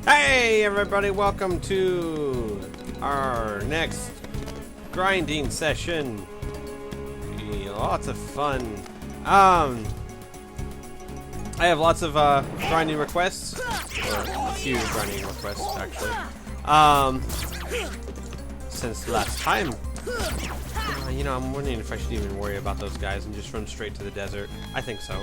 Hey everybody, welcome to our next grinding session. Lots of fun. I have lots of grinding requests, or a few grinding requests actually. Since last time, I'm wondering if I should even worry about those guys and just run straight to the desert. I think so.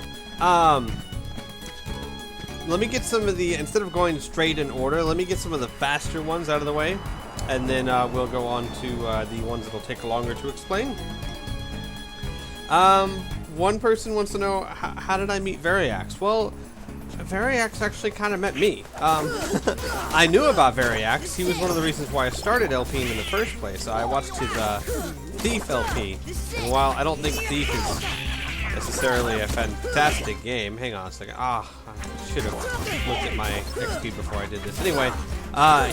Let me get some of the, instead of going straight in order, let me get some of the faster ones out of the way, and then we'll go on to the ones that'll take longer to explain. One person wants to know, how did I meet Variax? Well, Variax actually kind of met me. I knew about Variax. He was one of the reasons why I started LPing in the first place. I watched his Thief LP, and while I don't think Thief is necessarily a fantastic game, hang on a second. I should have looked at my XP before I did this. Anyway,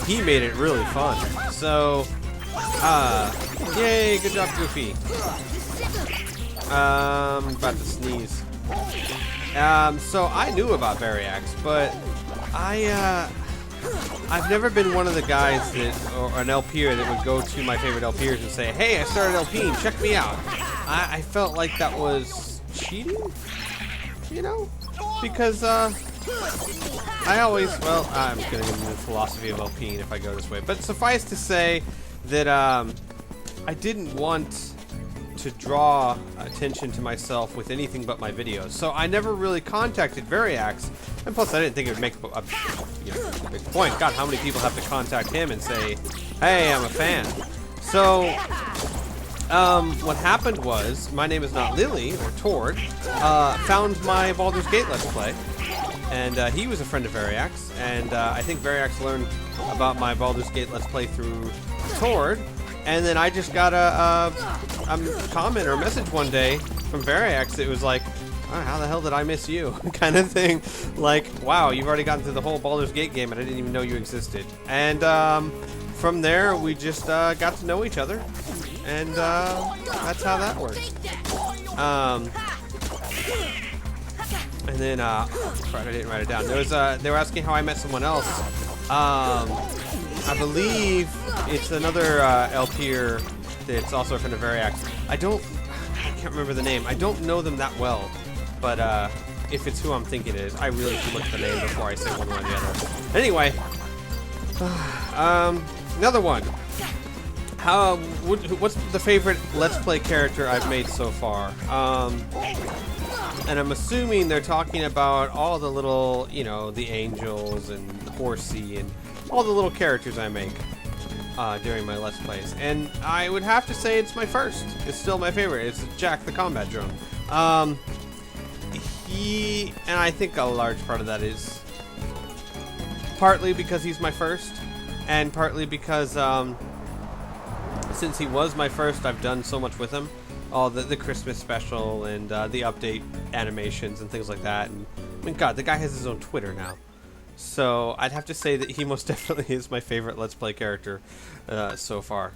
he made it really fun. So, yay, good job, Goofy. About to sneeze. So I knew about Variax, but I've never been one of the guys that, or an LPer that would go to my favorite LPers and say, hey, I started LPing, check me out. I felt like that was cheating, because I always, well, I'm gonna get into the philosophy of LPing if I go this way, but suffice to say that I didn't want to draw attention to myself with anything but my videos, so I never really contacted Variax, and plus I didn't think it would make a big point. God, how many people have to contact him and say, hey, I'm a fan? So what happened was, my name is not Lily, or Tord, found my Baldur's Gate Let's Play, and he was a friend of Variax, and I think Variax learned about my Baldur's Gate Let's Play through Tord, and then I just got a comment or a message one day from Variax. It was like, oh, how the hell did I miss you? kind of thing. Like, wow, you've already gotten through the whole Baldur's Gate game and I didn't even know you existed. And from there, we just got to know each other. And that's how that works. And then, crap, I didn't write it down. There was, they were asking how I met someone else. I believe it's another LPer that's also a friend of Variax. I can't remember the name. I don't know them that well, but if it's who I'm thinking it is, I really should look at the name before I say one way or the other. Anyway, another one. What's the favorite Let's Play character I've made so far? And I'm assuming they're talking about all the little, the angels and Horsey and all the little characters I make during my Let's Plays. And I would have to say it's my first. It's still my favorite. It's Jack the Combat Drone. And I think a large part of that is partly because he's my first, and partly because since he was my first, I've done so much with him. All the Christmas special and the update animations and things like that. And I mean, God, the guy has his own Twitter now. So I'd have to say that he most definitely is my favorite Let's Play character so far.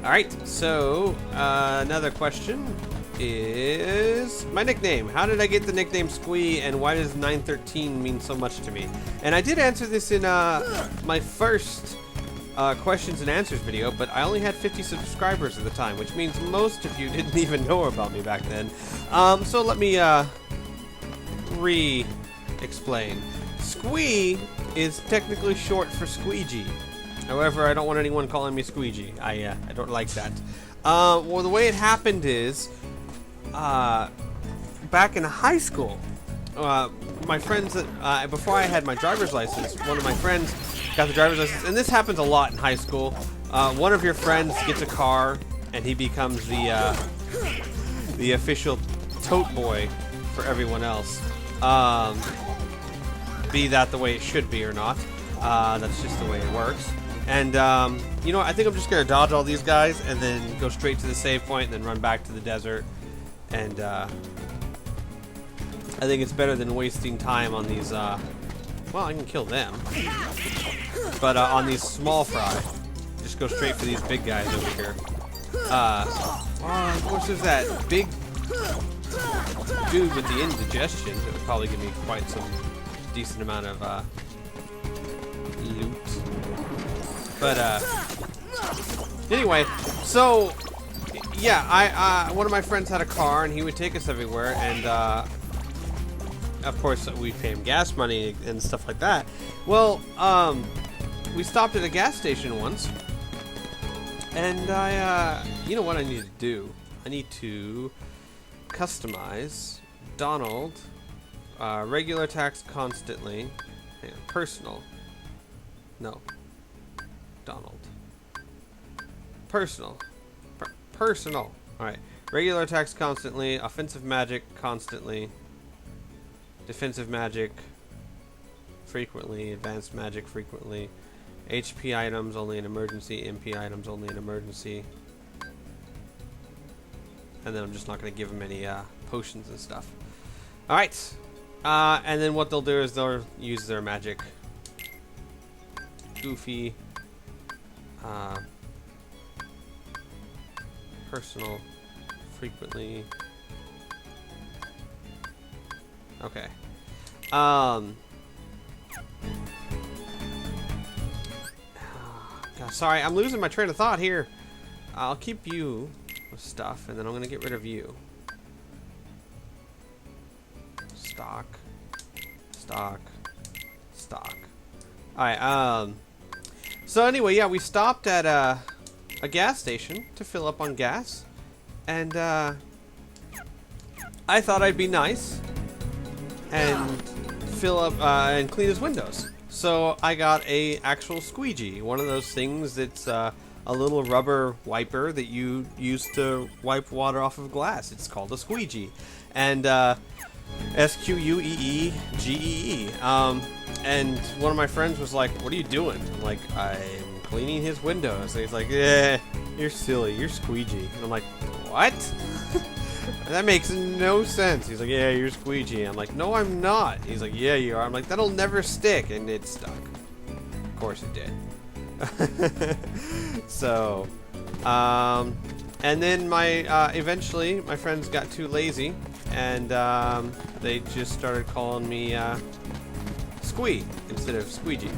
Alright, so another question is my nickname. How did I get the nickname Squee, and why does 913 mean so much to me? And I did answer this in my first questions and answers video, but I only had 50 subscribers at the time, which means most of you didn't even know about me back then. So let me re-explain. Squee is technically short for squeegee. However, I don't want anyone calling me squeegee. I don't like that. Well, the way it happened is, back in high school, my friends, before I had my driver's license, one of my friends got the driver's license, and this happens a lot in high school. One of your friends gets a car, and he becomes the official tote boy for everyone else. Be that the way it should be or not. That's just the way it works. And, I think I'm just going to dodge all these guys and then go straight to the save point and then run back to the desert. And, I think it's better than wasting time on these, well, I can kill them. But, on these small fry, just go straight for these big guys over here. Of course there's that big dude with the indigestion, it would probably give me quite some decent amount of loot. But anyway, so yeah, one of my friends had a car and he would take us everywhere, and of course we pay him gas money and stuff like that. Well, we stopped at a gas station once, and you know what I need to do? I need to customize Donald, regular tax constantly, hang on, personal, no, Donald, personal, personal, alright, regular attacks constantly, offensive magic constantly, defensive magic frequently, advanced magic frequently, HP items only in emergency, MP items only in emergency. And then I'm just not going to give them any potions and stuff. Alright. And then what they'll do is they'll use their magic. Goofy. Personal. Frequently. Okay. God, sorry, I'm losing my train of thought here. I'll keep you with stuff, and then I'm gonna get rid of you. Stock. Stock. Stock. Alright, so anyway, yeah, we stopped at a gas station to fill up on gas, and I thought I'd be nice and fill up and clean his windows. So I got a actual squeegee, one of those things that's a little rubber wiper that you use to wipe water off of glass. It's called a squeegee, and S-Q-U-E-E-G-E-E. And one of my friends was like, "What are you doing?" I'm like, "I'm cleaning his windows." And he's like, "Yeah, you're silly. You're squeegee." And I'm like, "What?" That makes no sense. He's like, "Yeah, you're squeegee." I'm like, "No, I'm not." He's like, "Yeah, you are." I'm like, "That'll never stick," and it stuck. Of course it did. So, and then eventually my friends got too lazy, and they just started calling me Squee instead of Squeegee.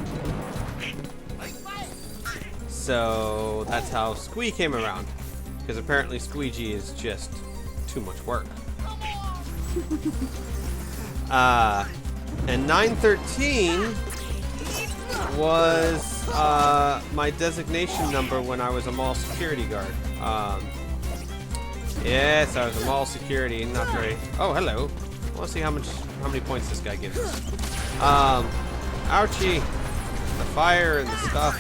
So that's how Squee came around, because apparently Squeegee is just too much work. And 913 was my designation number when I was a mall security guard. Yes, I was a mall security, not very. Oh, hello. I want to see how many points this guy gives us. Ouchie, the fire and the stuff.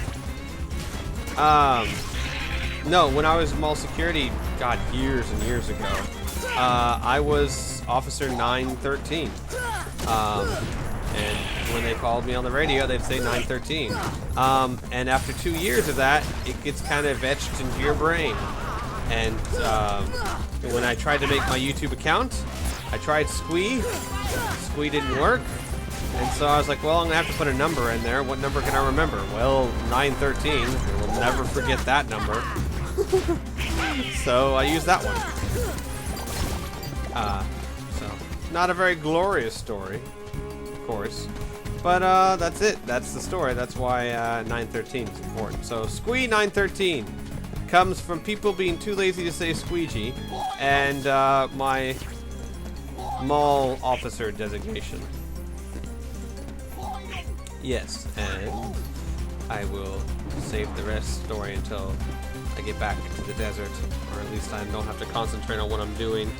No, when I was mall security, God, years and years ago, I was Officer 913. And when they called me on the radio, they'd say 913. And after 2 years of that, it gets kind of etched into your brain. And when I tried to make my YouTube account, I tried Squee. Squee didn't work. And so I was like, well, I'm going to have to put a number in there. What number can I remember? Well, 913. We'll never forget that number. So I used that one. So, not a very glorious story, of course. But that's it. That's the story. That's why 913 is important. So Squee 913 comes from people being too lazy to say squeegee, and my mall officer designation. Yes, and I will save the rest of the story until I get back to the desert, or at least I don't have to concentrate on what I'm doing.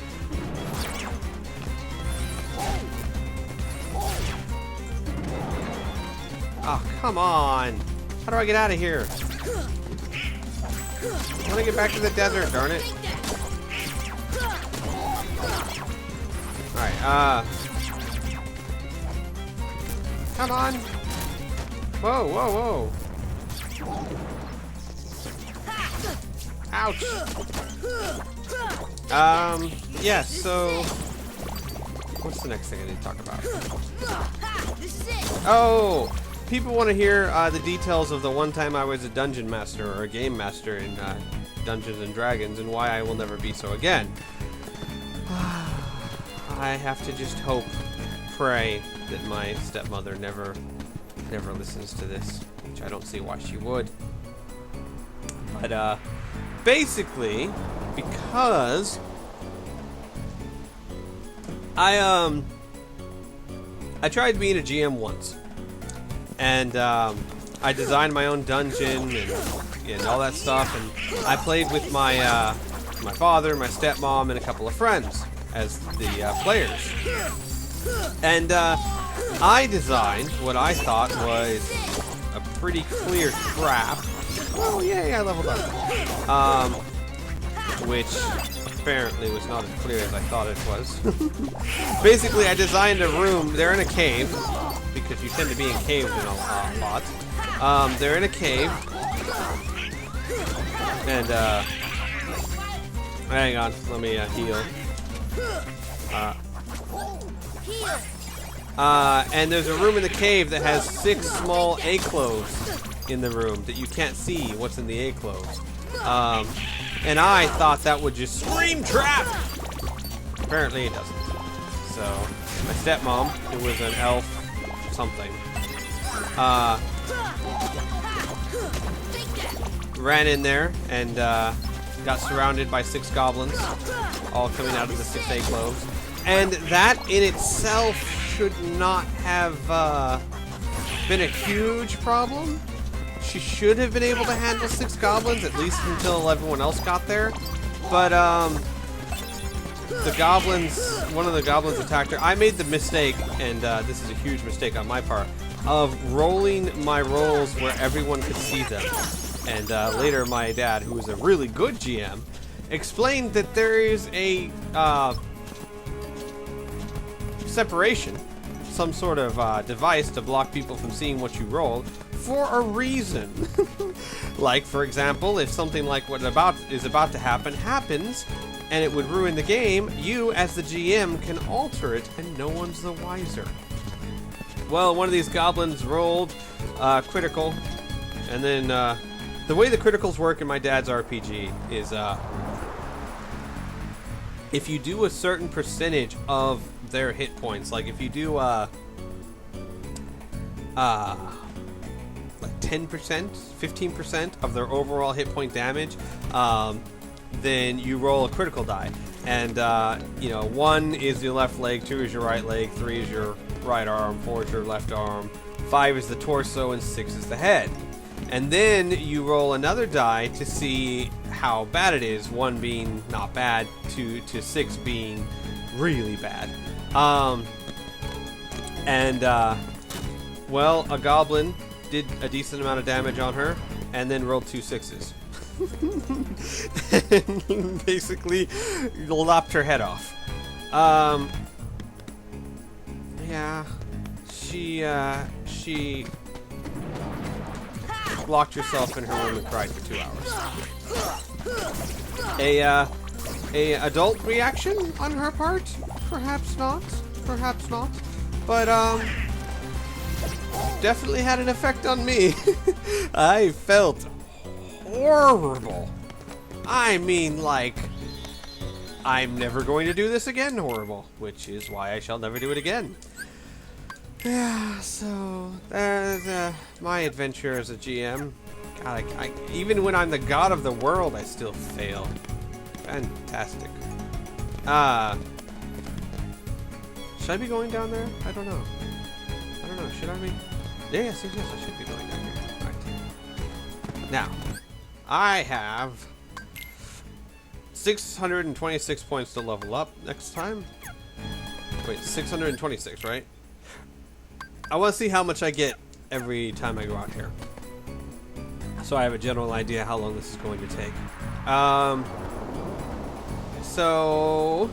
Oh, come on! How do I get out of here? I want to get back to the desert, darn it. Alright, come on! Whoa, whoa, whoa! Ouch! Yeah, so what's the next thing I need to talk about? Oh! People want to hear the details of the one time I was a dungeon master or a game master in Dungeons and Dragons, and why I will never be so again. I have to just hope, pray that my stepmother never listens to this, which I don't see why she would. But basically, because I tried being a GM once, and I designed my own dungeon and all that stuff, and I played with my my father, my stepmom, and a couple of friends as the players. And I designed what I thought was a pretty clear trap. Oh yay, I leveled up. Which apparently was not as clear as I thought it was. Basically, I designed a room. They're in a cave, because you tend to be in caves in a lot. They're in a cave. And, hang on, let me heal. And there's a room in the cave that has 6 small A-cloves in the room that you can't see what's in the A-cloves. And I thought that would just scream trap! Apparently it doesn't. So, my stepmom, who was an elf something, ran in there and got surrounded by 6 goblins, all coming out of the 6 A-cloves. And that in itself should not have been a huge problem. She should have been able to handle 6 goblins, at least until everyone else got there. But the goblins, one of the goblins attacked her. I made the mistake, and this is a huge mistake on my part, of rolling my rolls where everyone could see them. And later my dad, who was a really good GM, explained that there is a separation, some sort of device to block people from seeing what you rolled for a reason. Like, for example, if something like what is about to happens and it would ruin the game, you as the GM can alter it and no one's the wiser. Well, one of these goblins rolled critical, and then the way the criticals work in my dad's RPG is if you do a certain percentage of their hit points, like if you do like 10%, 15% of their overall hit point damage, then you roll a critical die. And you know, 1 is your left leg, 2 is your right leg, 3 is your right arm, 4 is your left arm, 5 is the torso, and 6 is the head. And then you roll another die to see how bad it is, 1 being not bad, 2 to 6 being really bad. Well, a goblin did a decent amount of damage on her, and then rolled 2 6s. And basically lopped her head off. Yeah, she locked herself in her room and cried for 2 hours. A adult reaction on her part? Perhaps not. Perhaps not. But definitely had an effect on me. I felt horrible. I mean, like, I'm never going to do this again horrible, which is why I shall never do it again. Yeah, so there's my adventure as a GM. God, even when I'm the god of the world, I still fail. Fantastic. Should I be going down there? I don't know. I don't know. Should I be? Yes, I should be going down here. Right. Now, I have 626 points to level up next time. Wait, 626, right? I want to see how much I get every time I go out here, so I have a general idea how long this is going to take. So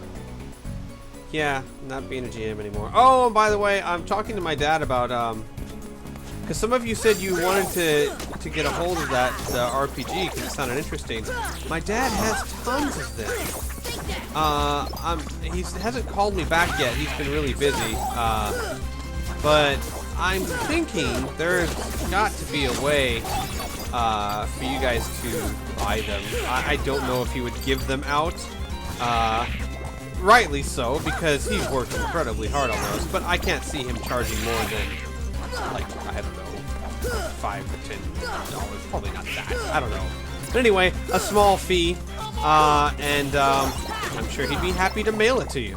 yeah, not being a GM anymore. Oh, and by the way, I'm talking to my dad about because some of you said you wanted to get a hold of that RPG because it sounded interesting. My dad has tons of them. He hasn't called me back yet. He's been really busy. But I'm thinking there's got to be a way for you guys to buy them. I don't know if he would give them out, rightly so, because he's worked incredibly hard on those, but I can't see him charging more than, like, I don't know, $5 or $10. Probably not that. I don't know. But anyway, a small fee, and I'm sure he'd be happy to mail it to you.